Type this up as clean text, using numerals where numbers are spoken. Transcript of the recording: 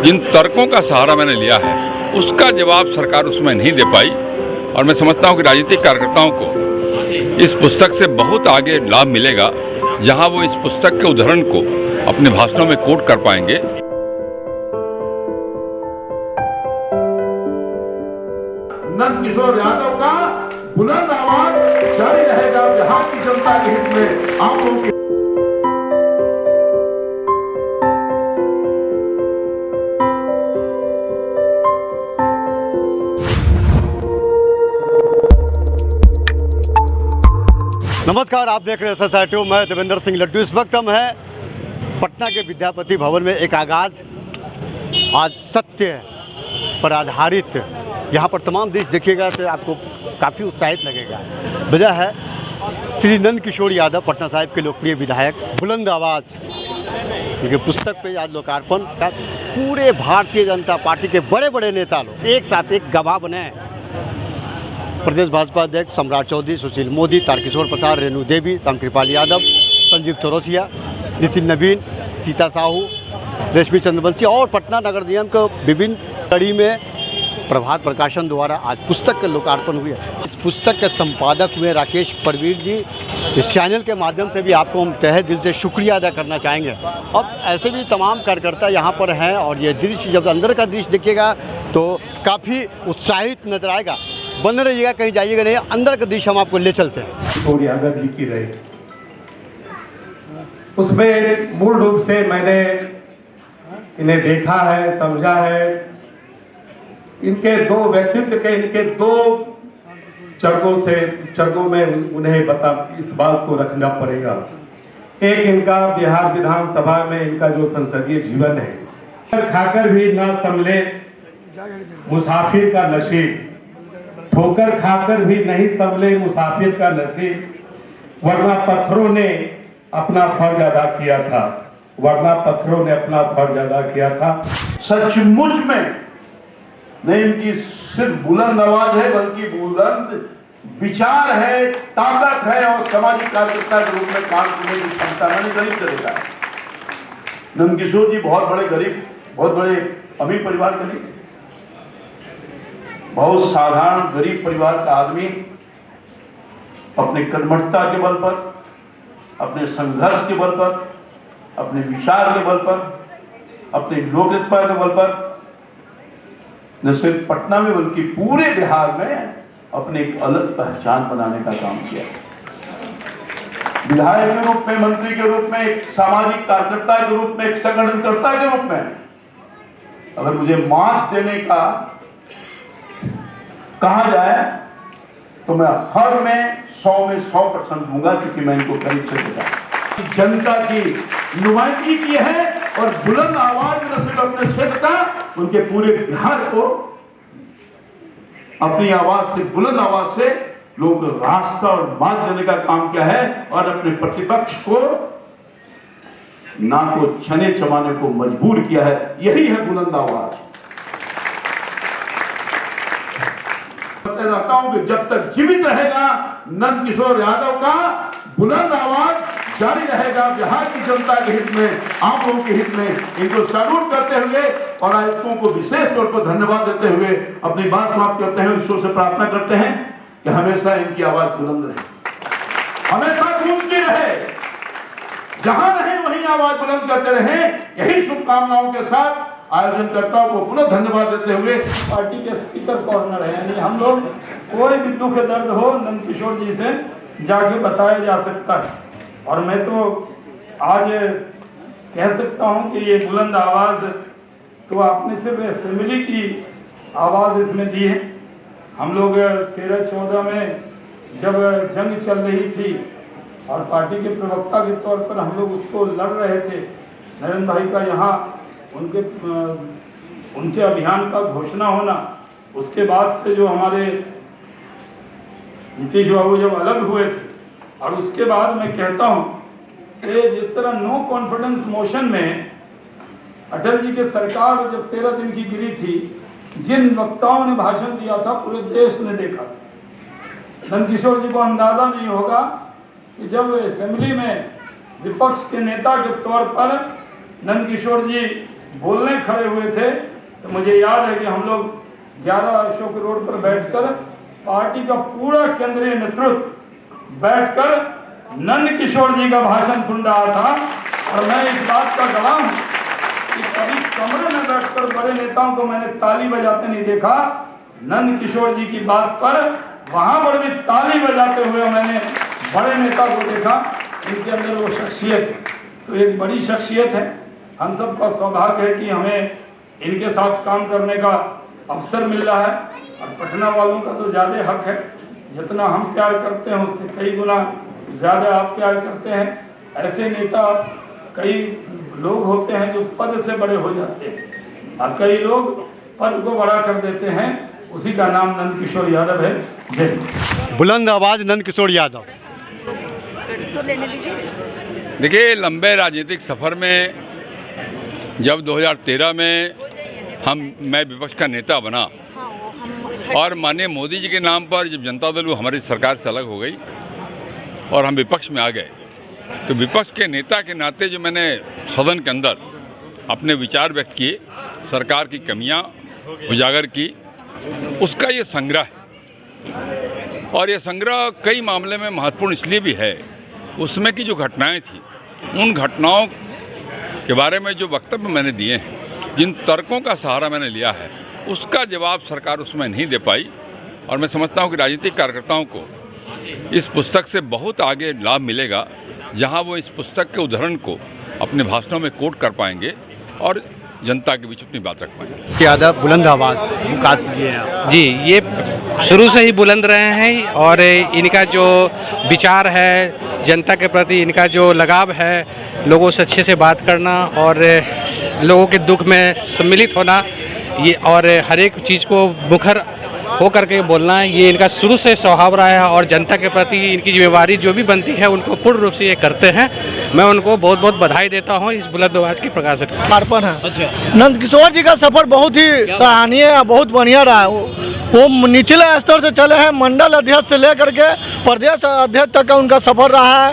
जिन तर्कों का सहारा मैंने लिया है उसका जवाब सरकार उसमें नहीं दे पाई। और मैं समझता हूँ कि राजनीतिक कार्यकर्ताओं को इस पुस्तक से बहुत आगे लाभ मिलेगा, जहाँ वो इस पुस्तक के उदाहरण को अपने भाषणों में कोट कर पाएंगे। नंदकिशोर यादव का बुलंद आवाज जारी रहेगा बिहार की जनता के हित में। आप लोगों की नमस्कार, आप देख रहे हैं SSI2। मैं देवेंद्र सिंह लड्डू। इस वक्त हम हैं पटना के विद्यापति भवन में। एक आगाज आज सत्य पर आधारित, यहाँ पर तमाम दृश्य देखिएगा तो आपको काफ़ी उत्साहित लगेगा। वजह है श्री नंदकिशोर यादव, पटना साहिब के लोकप्रिय विधायक, बुलंद आवाज़, क्योंकि पुस्तक पे आज लोकार्पण। पूरे भारतीय जनता पार्टी के बड़े बड़े नेता लोग एक साथ एक गवाह बने। प्रदेश भाजपा अध्यक्ष सम्राट चौधरी, सुशील मोदी, तारकिशोर प्रसाद, रेणु देवी, रामकृपाल यादव, संजीव चौरसिया, नितिन नवीन, सीता साहू, रेशमी चंद्रवंशी और पटना नगर निगम को विभिन्न कड़ी में प्रभात प्रकाशन द्वारा आज पुस्तक का लोकार्पण हुआ। इस पुस्तक के संपादक हुए राकेश परवीर जी। इस चैनल के माध्यम से भी आपको हम तहे दिल से शुक्रिया अदा करना चाहेंगे। अब ऐसे भी तमाम कार्यकर्ता यहाँ पर हैं और ये दृश्य, जब अंदर का दृश्य देखिएगा तो काफ़ी उत्साहित नजर आएगा। बंद रहिएगा, कहीं जाइएगा नहीं, अंदर का दृश्य हम आपको ले चलते हैं। और यादव जी की रही उसमें मूल रूप से मैंने इन्हें देखा है, समझा है। इनके दो व्यक्तित्व के, इनके दो चरणों में उन्हें इस बात को रखना पड़ेगा। एक इनका बिहार विधानसभा में इनका जो संसदीय जीवन है, खाकर भी न संभले मुसाफिर का नसीब, ठोकर खाकर भी नहीं संभले मुसाफिर का नसीब, वरना पत्थरों ने अपना फर्ज अदा किया था, वरना पत्थरों ने अपना फर्ज अदा किया था। सचमुच में नहीं इनकी सिर्फ बुलंद आवाज है, बल्कि बुलंद विचार है, ताकत है और सामाजिक कार्यकर्ता के रूप में काम करने की क्षमता मैंने गरीब करेगा। नंदकिशोर जी बहुत बड़े गरीब, बहुत बड़े अमीर परिवार के नहीं, बहुत साधारण गरीब परिवार का आदमी अपने कर्मठता के बल पर, अपने संघर्ष के बल पर, अपने विचार के बल पर, अपने लोकहितता के बल पर न सिर्फ पटना में बल्कि पूरे बिहार में अपने एक अलग पहचान बनाने का काम किया। विधायक के रूप में, मंत्री के रूप में, एक सामाजिक कार्यकर्ता के रूप में, एक संगठनकर्ता के रूप में अगर मुझे मार्क्स देने का कहा जाए तो मैं हर में 100 में 100% दूंगा, क्योंकि मैं इनको करीब से देखा, जनता की नुमाइंदगी की है और बुलंद आवाज न सिर्फ अपने क्षेत्र का, उनके पूरे बिहार को अपनी आवाज से, बुलंद आवाज से लोगों को रास्ता और मार्ग देने का काम किया है और अपने प्रतिपक्ष को ना को छने चबाने को मजबूर किया है। यही है बुलंद आवाज। रहता हूं कि जब तक जीवित रहेगा नंदकिशोर यादव का बुलंद आवाज जारी रहेगा बिहार की जनता के हित में, आप लोगों के हित में। इनको सैल्यूट करते हुए और आयुक्तों को विशेष तौर पर धन्यवाद देते हुए अपनी बात समाप्त करते हैं। ईश्वर से प्रार्थना करते हैं कि हमेशा इनकी आवाज बुलंद रहे, हमेशा गूंजती रहे, जहां रहे वहीं आवाज बुलंद करते रहे। यही शुभकामनाओं के साथ आयोजनकर्ताओं को पुनः धन्यवाद देते हुए पार्टी के स्पीकर कॉर्नर है, यानी हम लोग कोई भी दुख दर्द हो नंदकिशोर जी से जाके बताया जा सकता है। और मैं तो आज कह सकता हूं कि ये बुलंद आवाज तो आपने सिर्फ असेंबली की आवाज इसमें दी है। हम लोग 13-14 में जब जंग चल रही थी और पार्टी के प्रवक्ता के तौर पर हम लोग उसको लड़ रहे थे, नरेंद्र भाई का यहाँ उनके अभियान का घोषणा होना, उसके बाद से जो हमारे नीतीश बाबू जब अलग हुए थे, और उसके बाद मैं कहता हूं कि जिस तरह नो कॉन्फिडेंस मोशन में अटल जी के सरकार जब 13 दिन की गिरी थी, जिन वक्ताओं ने भाषण दिया था पूरे देश ने देखा। नंदकिशोर जी को अंदाजा नहीं होगा कि जब असेंबली में विपक्ष के नेता के तौर पर नंदकिशोर जी बोलने खड़े हुए थे तो मुझे याद है कि हम लोग 11 अशोक रोड पर बैठकर पार्टी का पूरा केंद्रीय नेतृत्व बैठकर नंद किशोर जी का भाषण सुन रहा था। और मैं इस बात का गवाह हूं कि कभी कमरे में बैठकर बड़े नेताओं को मैंने ताली बजाते नहीं देखा। नंद किशोर जी की बात पर वहां पर भी ताली बजाते हुए मैंने बड़े नेता को देखा। इनके अंदर वो शख्सियत तो एक बड़ी शख्सियत है। हम सबका सौभाग्य है कि हमें इनके साथ काम करने का अवसर मिल रहा है। और पटना वालों का तो ज्यादा हक है, जितना हम प्यार करते हैं उससे कई गुना ज्यादा आप प्यार करते हैं। ऐसे नेता कई लोग होते हैं जो पद से बड़े हो जाते हैं और कई लोग पद को बड़ा कर देते हैं। उसी का नाम नंद किशोर यादव है। जय। बुलंद आवाज नंद किशोर यादव। तो लेने दीजिए। देखिए, लंबे राजनीतिक सफ़र में जब 2013 में मैं विपक्ष का नेता बना और माननीय मोदी जी के नाम पर जब जनता दल हमारी सरकार से अलग हो गई और हम विपक्ष में आ गए, तो विपक्ष के नेता के नाते जो मैंने सदन के अंदर अपने विचार व्यक्त किए, सरकार की कमियां उजागर की, उसका ये संग्रह है। और ये संग्रह कई मामले में महत्वपूर्ण इसलिए भी है, उसमें की जो घटनाएं थी, उन घटनाओं के बारे में जो वक्तव्य मैंने दिए हैं, जिन तर्कों का सहारा मैंने लिया है, उसका जवाब सरकार उसमें नहीं दे पाई। और मैं समझता हूँ कि राजनीतिक कार्यकर्ताओं को इस पुस्तक से बहुत आगे लाभ मिलेगा, जहाँ वो इस पुस्तक के उदाहरण को अपने भाषणों में कोट कर पाएंगे और जनता के बीच अपनी बात रख पाएंगे। यादव बुलंद आवाज ये है। जी, ये शुरू से ही बुलंद रहे हैं और इनका जो विचार है, जनता के प्रति इनका जो लगाव है, लोगों से अच्छे से बात करना और लोगों के दुख में सम्मिलित होना, ये और हर एक चीज़ को मुखर हो करके बोलना, ये इनका शुरू से स्वभाव रहा है। और जनता के प्रति इनकी जिम्मेवारी जो भी बनती है उनको पूर्ण रूप से ये करते हैं। मैं उनको बहुत बहुत बधाई देता हूँ इस बुलंद आवाज की प्रकाशित समर्पण है। अच्छा। नंद किशोर जी का सफर बहुत ही सराहनीय है, बहुत बढ़िया रहा। वो निचले स्तर से चले हैं, मंडल अध्यक्ष से लेकर के प्रदेश अध्यक्ष तक का उनका सफर रहा है।